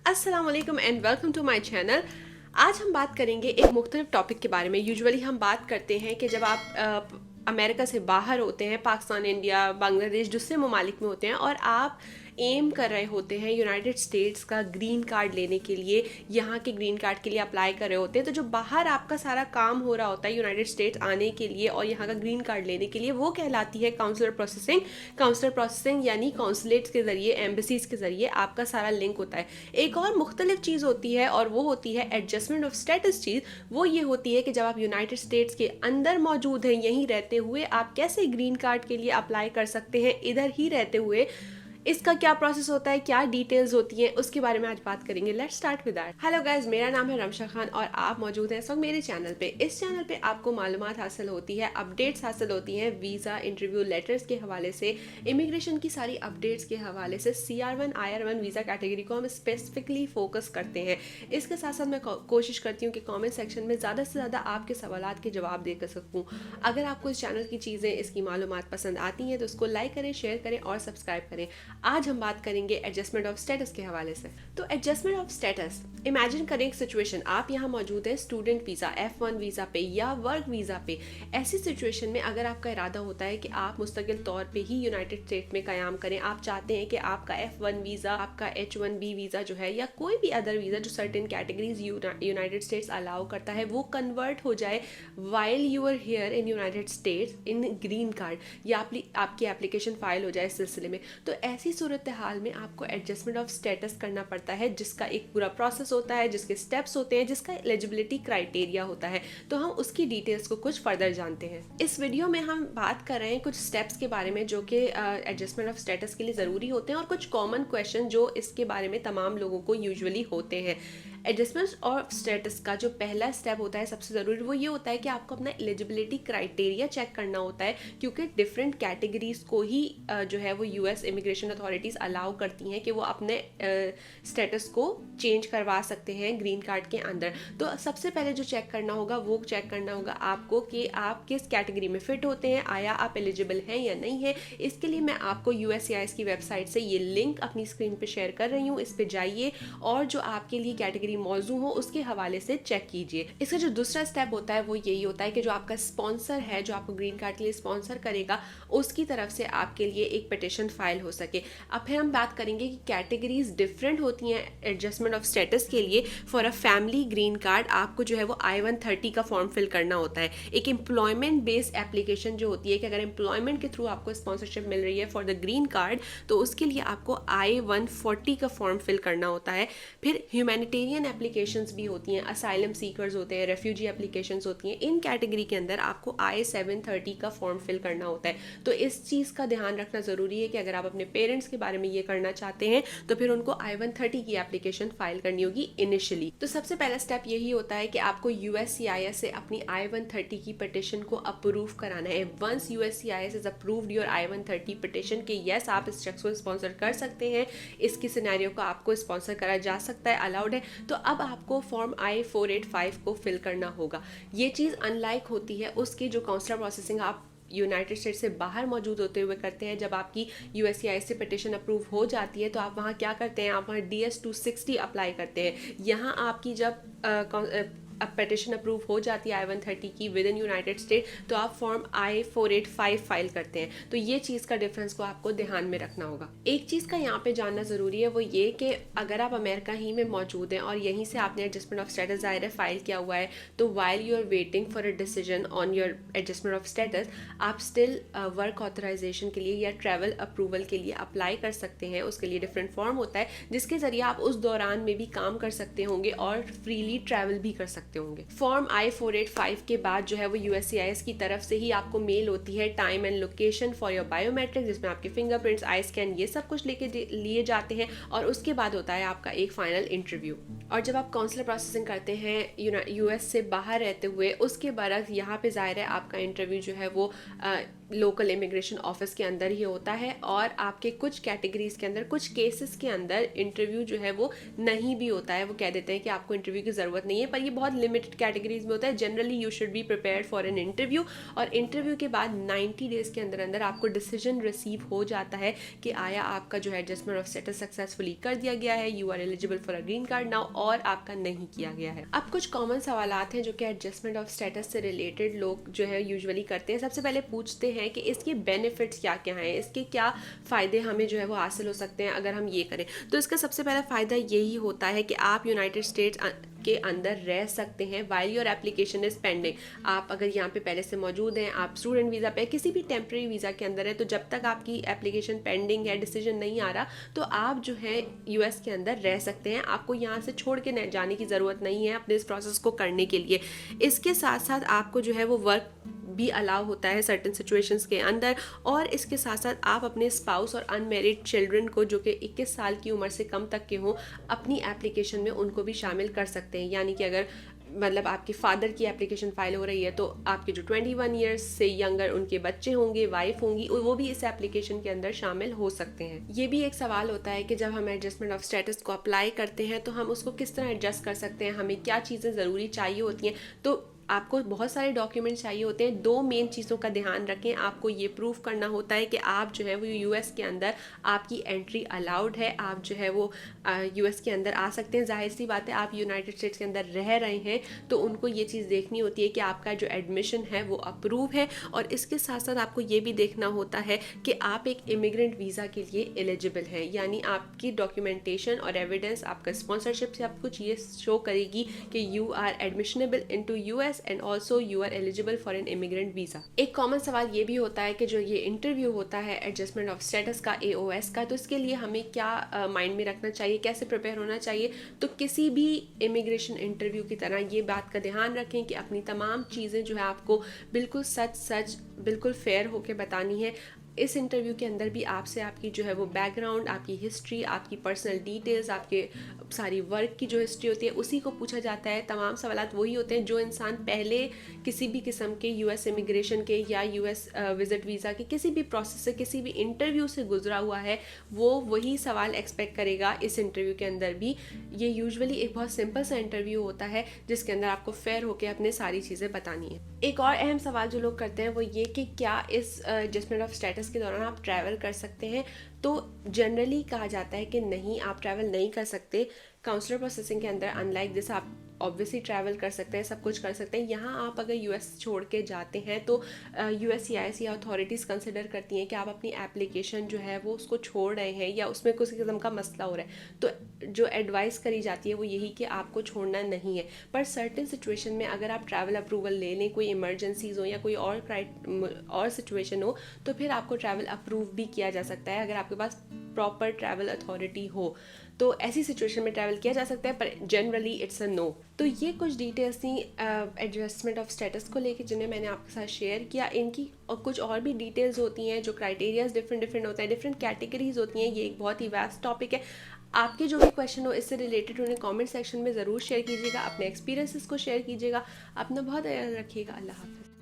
अस्सलाम वालेकुम and welcome to my channel. आज हम बात करेंगे एक मुख्तलिफ टॉपिक के बारे में। यूजुअली हम बात करते हैं कि जब आप अमेरिका से बाहर होते हैं, पाकिस्तान, इंडिया, बांग्लादेश, दूसरे ममालिक में होते हैं और आप एम कर रहे होते हैं यूनाइटेड स्टेट्स का ग्रीन कार्ड लेने के लिए, यहाँ के ग्रीन कार्ड के लिए अप्लाई कर रहे होते हैं, तो जो बाहर आपका सारा काम हो रहा होता है यूनाइटेड स्टेट्स आने के लिए और यहाँ का ग्रीन कार्ड लेने के लिए, वो कहलाती है काउंसलर प्रोसेसिंग। काउंसलर प्रोसेसिंग यानी काउंसलेट्स के ज़रिए, एम्बेसीज के ज़रिए आपका सारा लिंक होता है। एक और मुख्तलिफ चीज़ होती है और वो होती है एडजस्टमेंट ऑफ स्टेटस चीज़। वो ये होती है कि जब आप यूनाइटेड स्टेट्स के अंदर मौजूद हैं, यहीं रहते हुए आप कैसे ग्रीन कार्ड के लिए अप्लाई कर सकते हैं इधर ही रहते हुए। इसका क्या प्रोसेस होता है, क्या डिटेल्स होती हैं, उसके बारे में आज बात करेंगे। Let's start with that. Hello guys, मेरा नाम है रमशा खान और आप मौजूद हैं इस वक्त मेरे चैनल पे। इस चैनल पे आपको मालूमात हासिल होती है, अपडेट्स हासिल होती हैं वीज़ा, इंटरव्यू लेटर्स के हवाले से, इमिग्रेशन की सारी अपडेट्स के हवाले से। CR1 IR1 वीज़ा कैटेगरी को हम स्पेसिफिकली फोकस करते हैं। इसके साथ साथ मैं कोशिश करती हूँ कि कॉमेंट सेक्शन में ज़्यादा से ज़्यादा आपके सवालात के जवाब दे सकूँ। अगर आपको इस चैनल की चीज़ें, इसकी मालूमात पसंद आती हैं तो उसको लाइक करें, शेयर करें और सब्सक्राइब करें। आज हम बात करेंगे एडजस्टमेंट ऑफ स्टेटस के हवाले से। तो एडजस्टमेंट ऑफ स्टेटस, इमेजिन करें एक सिचुएशन, आप यहाँ मौजूद हैं स्टूडेंट वीज़ा, F1 वीज़ा पे या वर्क वीज़ा पे। ऐसी सिचुएशन में अगर आपका इरादा होता है कि आप मुस्तकिल तौर पे ही यूनाइटेड स्टेट में क़याम करें, आप चाहते हैं कि आपका F1 वीज़ा, आपका H1B वीज़ा जो है, या कोई भी अदर वीज़ा जो certain categories United States allow करता है, वो कन्वर्ट हो जाए while you are here in United States in green card, या आपकी एप्लीकेशन फाइल हो जाए इस सिलसिले में, तो ऐसी सूरत हाल में आपको एडजस्टमेंट ऑफ स्टेटस करना पड़ता है, जिसका एक पूरा प्रोसेस होता है, जिसके स्टेप्स होते हैं, जिसका एलिजिबिलिटी क्राइटेरिया होता है। तो हम उसकी डिटेल्स को कुछ फर्दर जानते हैं। इस वीडियो में हम बात कर रहे हैं कुछ स्टेप्स के बारे में जो कि एडजस्टमेंट ऑफ स्टेटस के लिए ज़रूरी होते हैं और कुछ कॉमन क्वेश्चन जो इसके बारे में तमाम लोगों को यूजुअली होते हैं। एडजस्टमेंट ऑफ स्टेटस का जो पहला स्टेप होता है, सबसे ज़रूरी, वो ये होता है कि आपको अपना एलिजिबिलिटी क्राइटेरिया चेक करना होता है, क्योंकि डिफरेंट कैटेगरीज को ही जो है वो US इमिग्रेशन अथॉरिटीज़ अलाउ करती हैं कि वो अपने स्टेटस को चेंज करवा सकते हैं ग्रीन कार्ड के अंदर। तो सबसे पहले जो चेक करना होगा वो चेक करना होगा आपको कि आप किस कैटेगरी में फ़िट होते हैं, आया आप एलिजिबल हैं या नहीं है। इसके लिए मैं आपको USCIS की वेबसाइट से ये लिंक अपनी स्क्रीन पे शेयर कर रही हूँ, इस पे जाइए और जो आपके लिए कैटेगरी मौजू हो उसके हवाले से चेक कीजिए। इसका जो दूसरा स्टेप होता है वो यही होता है कि जो आपका स्पॉन्सर है, जो आपको ग्रीन कार्ड के लिए स्पॉन्सर करेगा, उसकी तरफ से आपके लिए एक पिटिशन फाइल हो सके। अब फिर हम बात करेंगे कि कैटेगरीज डिफरेंट होती हैं एडजस्टमेंट ऑफ स्टेटस के लिए। For a family green card आपको जो है वो I-130 का फॉर्म फिल करना होता है। एक एम्प्लॉयमेंट बेस्ड एप्लीकेशन जो होती है कि अगर एम्प्लॉयमेंट के थ्रू आपको स्पॉन्सरशिप मिल रही है फॉर द ग्रीन कार्ड, तो उसके लिए आपको I-140 का फॉर्म फिल करना होता है। फिर ह्यूमैनिटेरियन एप्लीकेशंस भी होती हैं, असाइलम सीकर्स होते हैं, रेफ्यूजी एप्लीकेशंस होती हैं। इन कैटेगरी के अंदर आपको I-730 का फॉर्म फिल करना होता है। तो इस चीज़ का ध्यान रखना ज़रूरी है कि अगर आप अपने पेरेंट्स के बारे में ये करना चाहते हैं तो फिर उनको I-130 की एप्लीकेशन फाइल करनी होगी इनिशियली। तो सबसे पहला स्टेप यही होता है कि आपको USCIS से अपनी I-130 की पिटिशन को अप्रूव कराना है। Once USCIS is approved your I-130 petition कि यस आप इस शख्स को स्पॉन्सर कर सकते हैं, इसकी सिनेरियो को आपको स्पॉन्सर करा जा सकता है, अलाउड है, तो अब आपको फॉर्म I-485 को फिल करना होगा। ये चीज़ अनलाइक होती है उसकी जो काउंसलर प्रोसेसिंग आप यूनाइटेड स्टेट से बाहर मौजूद होते हुए करते हैं। जब आपकी USCIS से पिटिशन अप्रूव हो जाती है तो आप वहाँ क्या करते हैं, आप वहाँ DS-260 अप्लाई करते हैं। यहाँ आपकी जब अब पिटिशन अप्रूव हो जाती है I-130 की विद इन यूनाइटेड स्टेट, तो आप फॉर्म I-485 फाइल करते हैं। तो ये चीज़ का डिफरेंस को आपको ध्यान में रखना होगा। एक चीज़ का यहाँ पे जानना ज़रूरी है, वो ये कि अगर आप अमेरिका ही में मौजूद हैं और यहीं से आपने एडजस्टमेंट ऑफ स्टेटस ज़ाहिर है फाइल किया हुआ है, तो while you are waiting for a decision on your adjustment of status, आप स्टिल वर्क ऑथराइजेशन के लिए या ट्रैवल अप्रूवल के लिए अप्लाई कर सकते हैं। उसके लिए डिफरेंट फॉर्म होता है जिसके ज़रिए आप उस दौरान में भी काम कर सकते होंगे और फ्रीली ट्रैवल भी कर सकते होंगे। फॉर्म I-485 के बाद जो है वो USCIS की तरफ से ही आपको मेल होती है time and location for your biometric, जिसमें आपके फिंगरप्रिंट्स, आई स्कैन, ये सब कुछ लिए जाते हैं और उसके बाद होता है आपका एक फाइनल इंटरव्यू। और जब आप काउंसलर प्रोसेसिंग करते हैं US से बाहर रहते हुए, उसके बाद यहाँ पे ज़ाहिर है आपका इंटरव्यू जो है वो लोकल इमिग्रेशन ऑफिस के अंदर ही होता है, और आपके कुछ कैटेगरीज के अंदर, कुछ केसेस के अंदर इंटरव्यू जो है वो नहीं भी होता है। वो कह देते हैं कि आपको इंटरव्यू की ज़रूरत नहीं है, पर ये बहुत लिमिटेड कैटेगरीज में होता है। Generally you should be prepared for an interview, और इंटरव्यू के बाद 90 डेज़ के अंदर अंदर आपको डिसीजन रिसीव हो जाता है कि आया आपका जो है एडजस्टमेंट ऑफ स्टेटस सक्सेसफुली कर दिया गया है, you are eligible for a green card now, और आपका नहीं किया गया है। अब कुछ कॉमन सवालात हैं जो कि एडजस्टमेंट ऑफ स्टेटस से रिलेटेड लोग जो है यूजुअली करते हैं। सबसे पहले पूछते हैं कि इसके बेनिफिट्स क्या क्या हैं, इसके क्या फ़ायदे हमें जो है वो हासिल हो सकते हैं अगर हम ये करें। तो इसका सबसे पहला फ़ायदा यही होता है कि आप यूनाइटेड स्टेट्स के अंदर रह सकते हैं while your application is pending. आप अगर यहाँ पे पहले से मौजूद हैं, आप स्टूडेंट वीज़ा पे, किसी भी टेम्प्रेरी वीज़ा के अंदर है, तो जब तक आपकी एप्लीकेशन पेंडिंग है, डिसीजन नहीं आ रहा, तो आप जो है यूएस के अंदर रह सकते हैं। आपको यहाँ से छोड़ के जाने की ज़रूरत नहीं है अपने इस प्रोसेस को करने के लिए। इसके साथ साथ आपको जो है वो वर्क भी अलाउ होता है सर्टेन सिचुएशंस के अंदर, और इसके साथ साथ आप अपने स्पाउस और अनमेरिड चिल्ड्रन को जो कि 21 साल की उम्र से कम तक के हों, अपनी एप्लीकेशन में उनको भी शामिल कर सकते हैं। यानी कि अगर मतलब आपके फादर की एप्लीकेशन फाइल हो रही है, तो आपके जो 21 ईयर्स से यंगर उनके बच्चे होंगे, वाइफ होंगी, वो भी इस एप्लीकेशन के अंदर शामिल हो सकते हैं। ये भी एक सवाल होता है कि जब हम एडजस्टमेंट ऑफ स्टेटस को अप्लाई करते हैं तो हम उसको किस तरह एडजस्ट कर सकते हैं, हमें क्या चीज़ें ज़रूरी चाहिए होती हैं। तो आपको बहुत सारे डॉक्यूमेंट चाहिए होते हैं। दो मेन चीज़ों का ध्यान रखें, आपको ये प्रूफ करना होता है कि आप जो है वो यूएस के अंदर आपकी एंट्री अलाउड है, आप जो है वो यूएस के अंदर आ सकते हैं। जाहिर सी बात है, आप यूनाइटेड स्टेट्स के अंदर रह रहे हैं, तो उनको ये चीज़ देखनी होती है कि आपका जो एडमिशन है वो अप्रूव है, और इसके साथ साथ आपको ये भी देखना होता है कि आप एक इमिग्रेंट वीज़ा के लिए एलिजिबल हैं। यानी आपकी डॉक्यूमेंटेशन और एविडेंस, आपका स्पॉन्सरशिप से आप कुछ ये शो करेगी कि you are admissionable into US and also you are eligible for an immigrant visa। एक कॉमन सवाल ये भी होता है कि जो ये इंटरव्यू होता है एडजस्टमेंट ऑफ स्टेटस का, AOS का, तो इसके लिए हमें क्या माइंड में रखना चाहिए, कैसे प्रिपेयर होना चाहिए। तो किसी भी इमिग्रेशन इंटरव्यू की तरह ये बात का ध्यान रखें कि अपनी तमाम चीज़ें जो है आपको बिल्कुल सच बिल्कुल फेयर होकर बतानी है। इस इंटरव्यू के अंदर भी आपसे आपकी जो है वो बैकग्राउंड, आपकी हिस्ट्री, आपकी पर्सनल डिटेल्स, आपके सारी वर्क की जो हिस्ट्री होती है उसी को पूछा जाता है। तमाम सवालात वही होते हैं जो इंसान पहले किसी भी किस्म के यूएस इमिग्रेशन के या यूएस विजिट वीज़ा के किसी भी प्रोसेस से, किसी भी इंटरव्यू से गुजरा हुआ है, वो वही सवाल एक्सपेक्ट करेगा इस इंटरव्यू के अंदर भी। ये यूजुअली एक बहुत सिंपल सा इंटरव्यू होता है जिसके अंदर आपको फेयर होकर अपने सारी चीज़ें बतानी है। एक और अहम सवाल जो लोग करते हैं वो ये कि क्या इस एडजस्टमेंट ऑफ स्टेटस के दौरान आप ट्रैवल कर सकते हैं। तो जनरली कहा जाता है कि नहीं, आप ट्रैवल नहीं कर सकते। काउंसलर प्रोसेसिंग के अंदर अनलाइक दिस आप ऑब्वियसली ट्रैवल कर सकते हैं, सब कुछ कर सकते हैं। यहाँ आप अगर यूएस छोड़ के जाते हैं तो USCIS या अथॉरिटीज़ कंसिडर करती हैं कि आप अपनी एप्लीकेशन जो है वो उसको छोड़ रहे हैं या उसमें किसी किस्म का मसला हो रहा है। तो जो एडवाइस करी जाती है वो यही कि आपको छोड़ना नहीं है। पर सर्टेन सिचुएशन में अगर आप ट्रैवल अप्रूवल ले लें, कोई इमरजेंसीज हो या कोई और सिचुएशन हो, तो फिर आपको ट्रैवल अप्रूव भी किया जा सकता है अगर आपके पास प्रॉपर ट्रैवल अथॉरिटी हो। तो ऐसी सिचुएशन में ट्रैवल किया जा सकता है, पर जनरली इट्स अ नो। तो ये कुछ डिटेल्स थी एडजस्टमेंट ऑफ स्टेटस को लेके जिन्हें मैंने आपके साथ शेयर किया। इनकी और कुछ और भी डिटेल्स होती हैं, जो क्राइटेरियाज डिफरेंट होते हैं, डिफरेंट कैटेगरीज होती हैं। ये एक बहुत ही वास्ट टॉपिक है। आपके जो भी क्वेश्चन हो इससे रिलेटेड उन्हें कमेंट सेक्शन में ज़रूर शेयर कीजिएगा, अपने एक्सपीरियंसेस को शेयर कीजिएगा। अपना बहुत ख्याल रखिएगा। अल्लाह हाफ़िज़।